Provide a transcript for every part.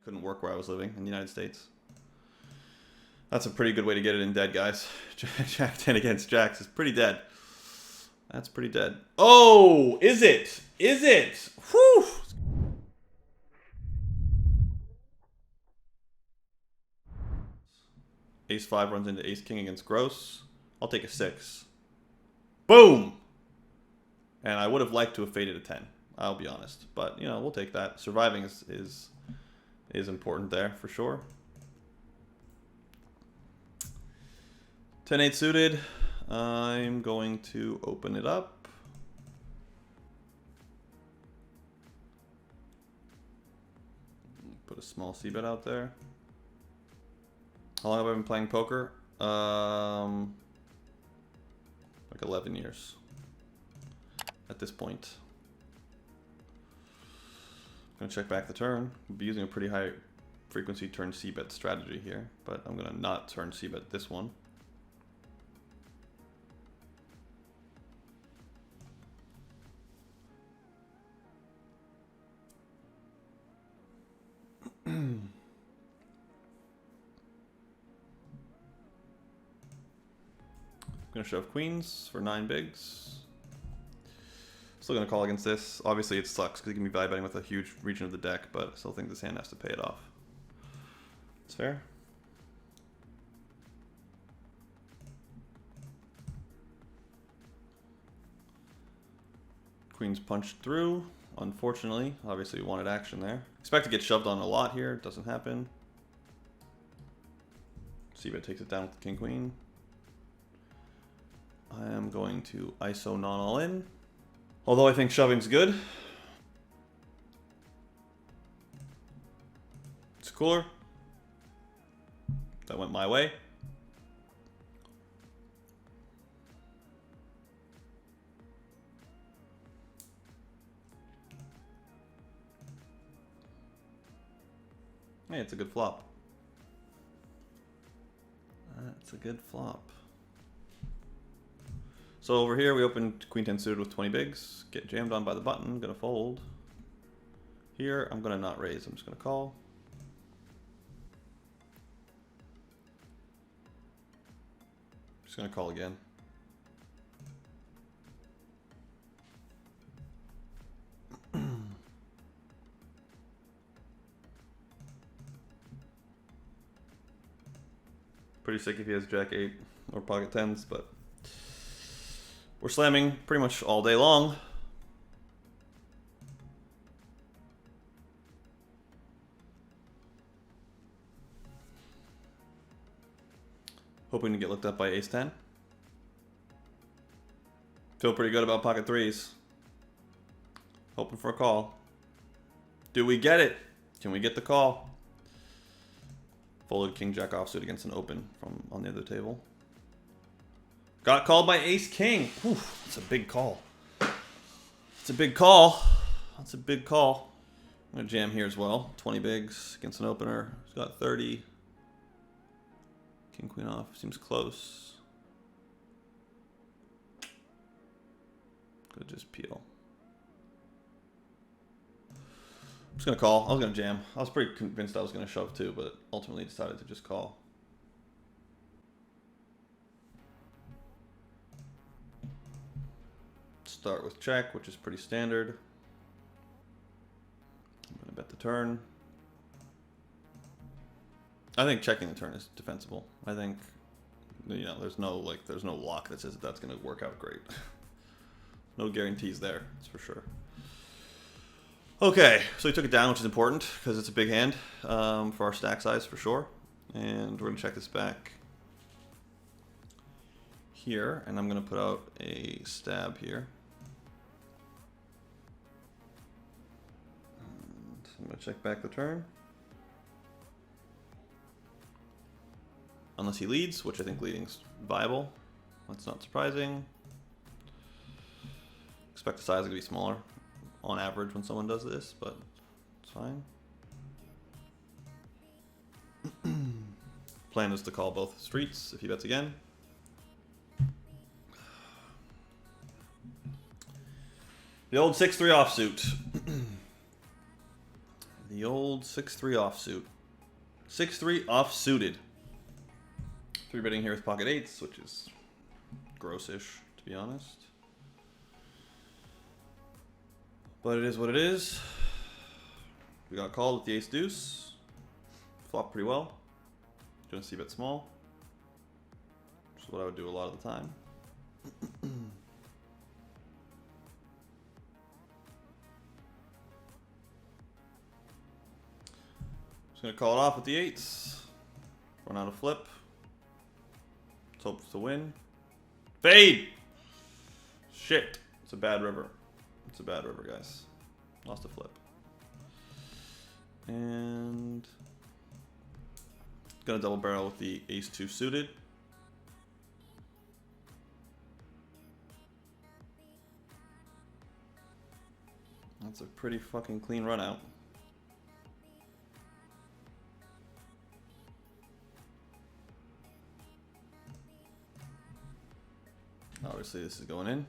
Couldn't work where I was living in the United States. That's a pretty good way to get it in dead, guys. Jack 10 against jacks is pretty dead. That's pretty dead. Oh, is it? Is it? Whew. Ace 5 runs into ace king against gross. I'll take a 6. Boom! And I would have liked to have faded a 10. I'll be honest. But, you know, we'll take that. Surviving is important there for sure. 10-8 suited. I'm going to open it up. Put a small c-bet out there. How long have I been playing poker? Like 11 years at this point. I'm gonna check back the turn. I'll be using a pretty high frequency turn c-bet strategy here, but I'm gonna not turn c-bet this one. Gonna shove queens for 9 bigs. Still gonna call against this. Obviously it sucks because you can be value betting with a huge region of the deck, but I still think this hand has to pay it off. It's fair. Queens punched through. Unfortunately, obviously we wanted action there. Expect to get shoved on a lot here. It doesn't happen. C-bet takes it down with the king queen. I am going to ISO non all in. Although I think shoving's good. It's cooler. That went my way. Hey, it's a good flop. That's a good flop. So over here we opened queen 10 suited with 20 bigs. Get jammed on by the button. Gonna fold. Here I'm gonna not raise. I'm just gonna call. Just gonna call again. Pretty sick if he has jack 8 or pocket 10s, but we're slamming pretty much all day long. Hoping to get looked up by ace 10. Feel pretty good about pocket 3s. Hoping for a call. Do we get it? Can we get the call? Folded king jack offsuit against an open from on the other table. Got called by ace king. Whew, that's a big call. It's a big call. That's a big call. I'm gonna jam here as well. 20 bigs against an opener. He's got 30. King queen off. Seems close. Could just peel. I'm just gonna call. I was gonna jam. I was pretty convinced I was gonna shove too, but ultimately decided to just call. Start with check, which is pretty standard. I'm gonna bet the turn. I think checking the turn is defensible. I think, you know, there's no lock that says that that's gonna work out great. No guarantees there, that's for sure. Okay, so he took it down, which is important because it's a big hand for our stack size for sure. And we're gonna check this back here, and I'm gonna put out a stab here. And I'm gonna check back the turn. Unless he leads, which I think leading's viable. That's not surprising. Expect the size to be smaller on average when someone does this, but it's fine. Plan is to call both streets if he bets again. The old 6-3 offsuit. The old 6-3 offsuit. 6-3 offsuited. 3-betting here with pocket eights, which is grossish, to be honest. But it is what it is. We got called with the ace deuce. Flopped pretty well. Gonna see bet small. Which is what I would do a lot of the time. Just gonna call it off with the eights. Run out a flip. Let's hope to win. Fade! Shit. It's a bad river. It's a bad river, guys. Lost a flip. And gonna double barrel with the ace 2 suited. That's a pretty fucking clean run out. Obviously this is going in.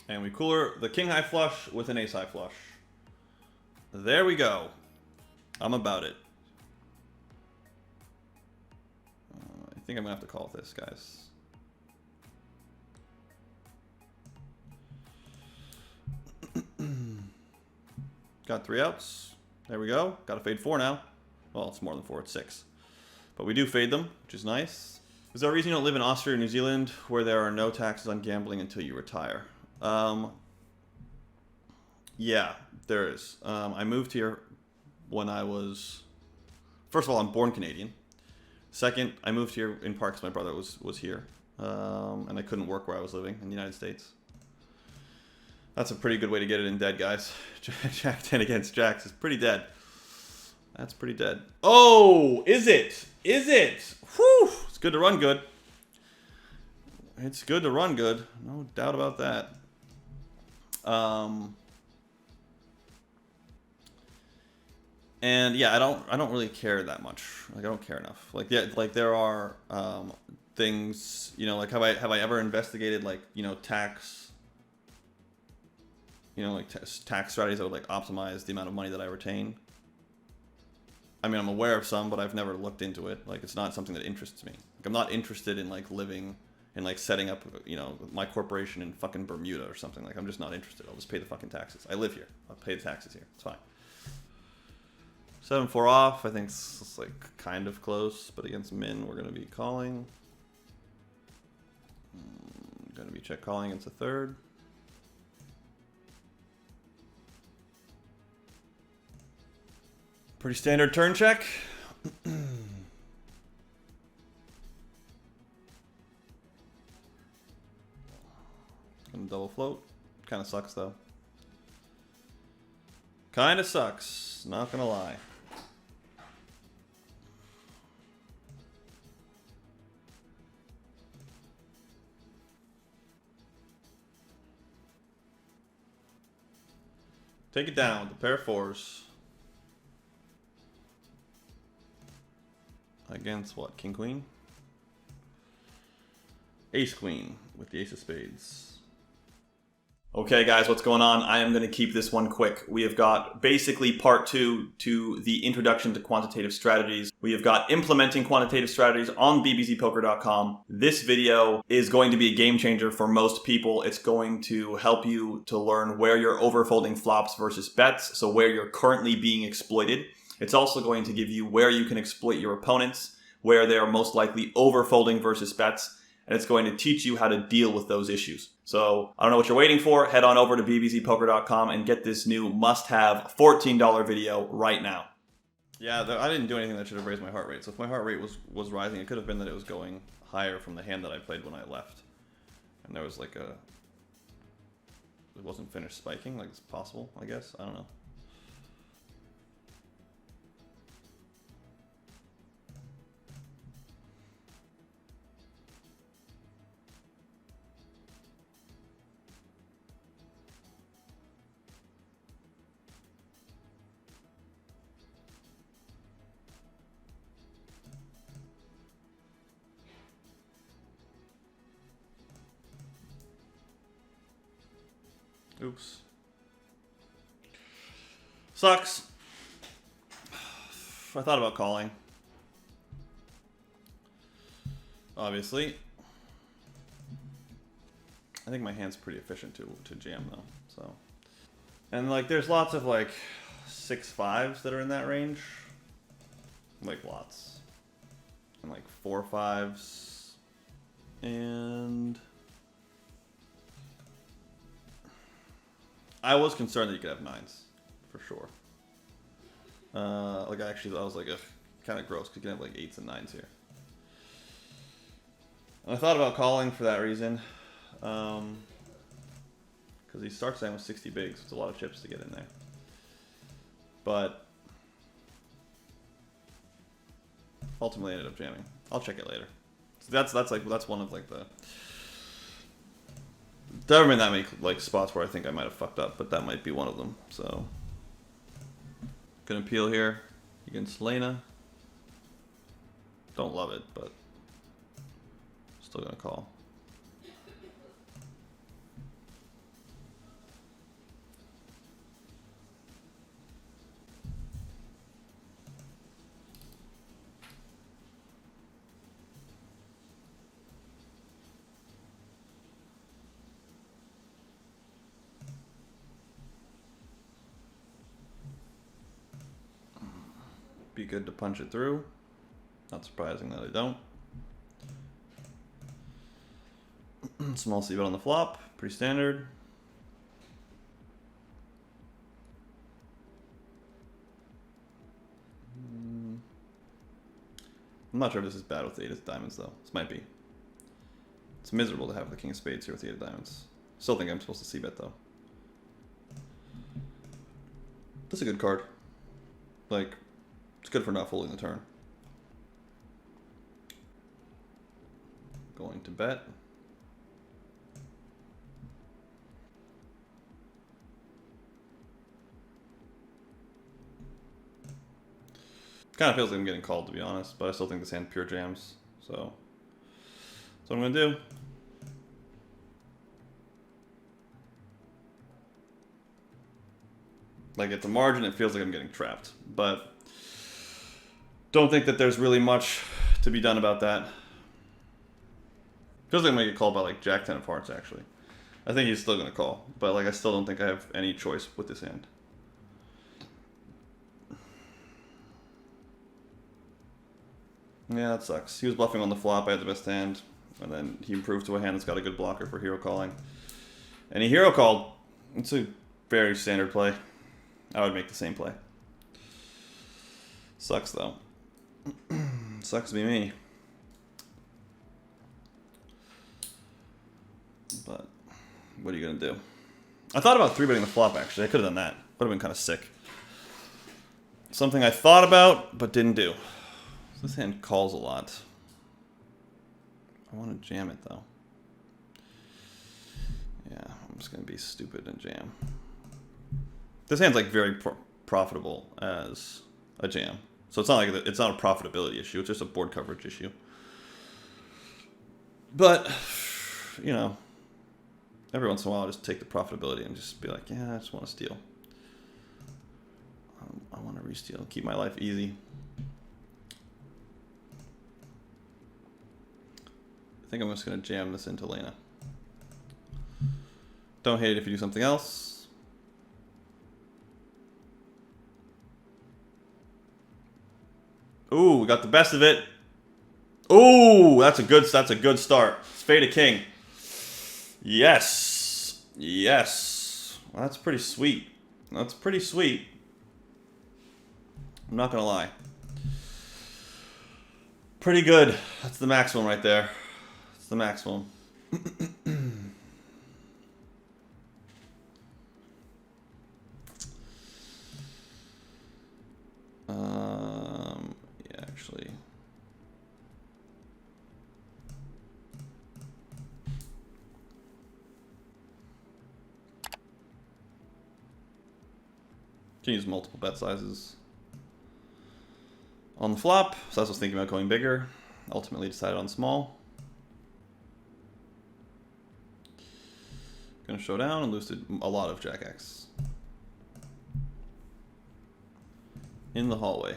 And we cooler the king high flush with an ace high flush. There we go. I'm about it. I think I'm gonna have to call this, guys. Got 3 outs. There we go. Got to fade 4 now. Well, it's more than 4, it's 6. But we do fade them, which is nice. Is there a reason you don't live in Austria or New Zealand where there are no taxes on gambling until you retire? Yeah, there is. I moved here when I was... First of all, I'm born Canadian. Second, I moved here in part because my brother was here. And I couldn't work where I was living in the United States. That's a pretty good way to get it in dead, guys. Jack 10 against Jacks is pretty dead. That's pretty dead. Oh, is it? Is it? Whew! It's good to run good. It's good to run good. No doubt about that. And yeah, I don't really care that much. Like I don't care enough. Like yeah, like there are things, you know, like have I ever investigated like, you know, tax, you know, like tax strategies that would like optimize the amount of money that I retain? I mean, I'm aware of some, but I've never looked into it. Like it's not something that interests me. Like I'm not interested in like living and like setting up, you know, my corporation in fucking Bermuda or something. Like I'm just not interested. I'll just pay the fucking taxes. I live here. I'll pay the taxes here. It's fine. 7-4 off. I think it's like kind of close, but against min, we're gonna be calling. Gonna be check calling against a third. Pretty standard turn check. Gonna double float. Kind of sucks though. Kind of sucks. Not gonna lie. Take it down with the pair of 4s. Against what? King Queen? Ace Queen with the ace of spades. Okay guys, what's going on? I am going to keep this one quick. We have got basically part 2 to the introduction to quantitative strategies. We have got implementing quantitative strategies on BBZPoker.com. This video is going to be a game changer for most people. It's going to help you to learn where you're overfolding flops versus bets, so where you're currently being exploited. It's also going to give you where you can exploit your opponents, where they are most likely overfolding versus bets, and it's going to teach you how to deal with those issues. So I don't know what you're waiting for. Head on over to BBZPoker.com and get this new must-have $14 video right now. Yeah, I didn't do anything that should have raised my heart rate. So if my heart rate was rising, it could have been that it was going higher from the hand that I played when I left. And there was like it wasn't finished spiking, like it's possible, I guess. I don't know. Oops. Sucks. I thought about calling. Obviously. I think my hand's pretty efficient to jam though, so. And like there's lots of like 6-5s that are in that range. Like lots. And like 4-5s. And I was concerned that you could have 9s, for sure. Like actually I was like, kind of gross because you can have like 8s and 9s here. And I thought about calling for that reason. Because he starts down with 60 bigs. It's a lot of chips to get in there. But ultimately I ended up jamming. I'll check it later. So that's one of like the. There haven't been that many like spots where I think I might have fucked up, but that might be one of them. So gonna peel here against Lena. Don't love it, but still gonna call. Be good to punch it through. Not surprising that I don't. Small c-bet on the flop, pretty standard. I'm not sure if this is bad with the 8 of diamonds though. This might be. It's miserable to have the king of spades here with the 8 of diamonds. Still think I'm supposed to c-bet though. That's a good card. Like, it's good for not folding the turn. Going to bet. Kind of feels like I'm getting called, to be honest, but I still think this hand pure jams, so that's what I'm gonna do. Like at the margin, it feels like I'm getting trapped, but don't think that there's really much to be done about that. Feels like I'm gonna get called by like Jack 10 of hearts, actually. I think he's still gonna call, but like I still don't think I have any choice with this hand. Yeah, that sucks. He was bluffing on the flop, I had the best hand, and then he improved to a hand that's got a good blocker for hero calling. And he hero called. It's a very standard play. I would make the same play. Sucks though. Sucks to be me. But what are you gonna do? I thought about 3-betting the flop actually. I could have done that. Would have been kind of sick. Something I thought about but didn't do. This hand calls a lot. I want to jam it though. Yeah, I'm just gonna be stupid and jam. This hand's like very profitable as a jam, so it's not like it's not a profitability issue. It's just a board coverage issue. But you know, every once in a while, I'll just take the profitability and just be like, yeah, I just want to steal. I want to re-steal, keep my life easy. I think I'm just going to jam this into Lena. Don't hate it if you do something else. Ooh, we got the best of it. Ooh, that's a good start. Spade of king. Yes. Yes. Well, that's pretty sweet. That's pretty sweet. I'm not going to lie. Pretty good. That's the maximum right there. That's the maximum. Yeah, actually. Can use multiple bet sizes on the flop. So I was thinking about going bigger. Ultimately decided on small. Gonna gonna show down and lose to a lot of Jack X. In the hallway.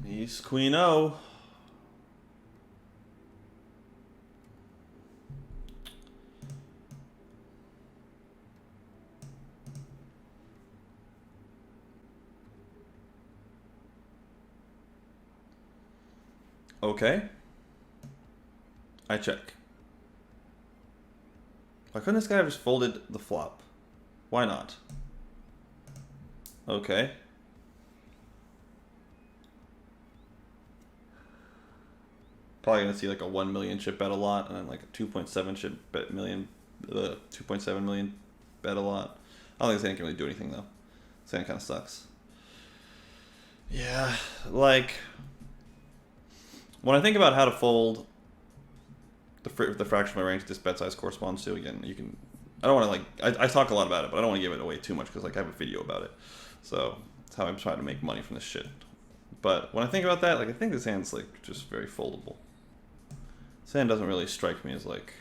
Ace Queen O. Okay. I check. Why couldn't this guy have just folded the flop? Why not? Okay. Probably gonna see like a 1 million chip bet a lot, and then like a 2.7 chip bet million, 2.7 million bet a lot. I don't think this hand can really do anything though. This hand kind of sucks. Yeah, like when I think about how to fold the fraction of my range this bet size corresponds to, again, you can. I don't want to like. I talk a lot about it, but I don't want to give it away too much because like I have a video about it. So that's how I'm trying to make money from this shit. But when I think about that, like I think this hand's like just very foldable. This hand doesn't really strike me as like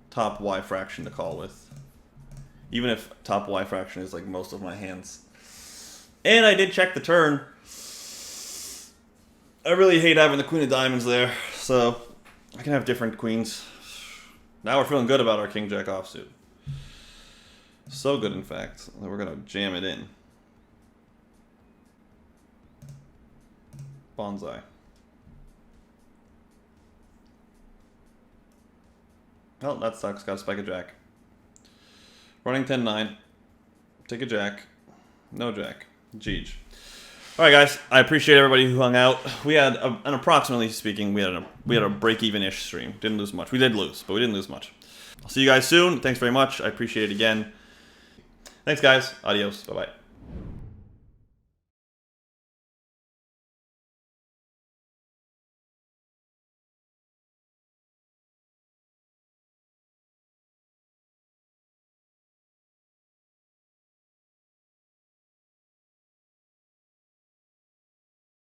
top Y fraction to call with. Even if top Y fraction is like most of my hands. And I did check the turn. I really hate having the queen of diamonds there, so I can have different queens. Now we're feeling good about our king jack offsuit. So good, in fact, that we're gonna jam it in. Bonsai. Oh, that sucks. Got to spike a jack. Running 10-9. Take a jack. No jack. Jeej. All right, guys. I appreciate everybody who hung out. We had, and approximately speaking, we had a break-even-ish stream. Didn't lose much. We did lose, but we didn't lose much. I'll see you guys soon. Thanks very much. I appreciate it again. Thanks, guys. Adios. Bye-bye.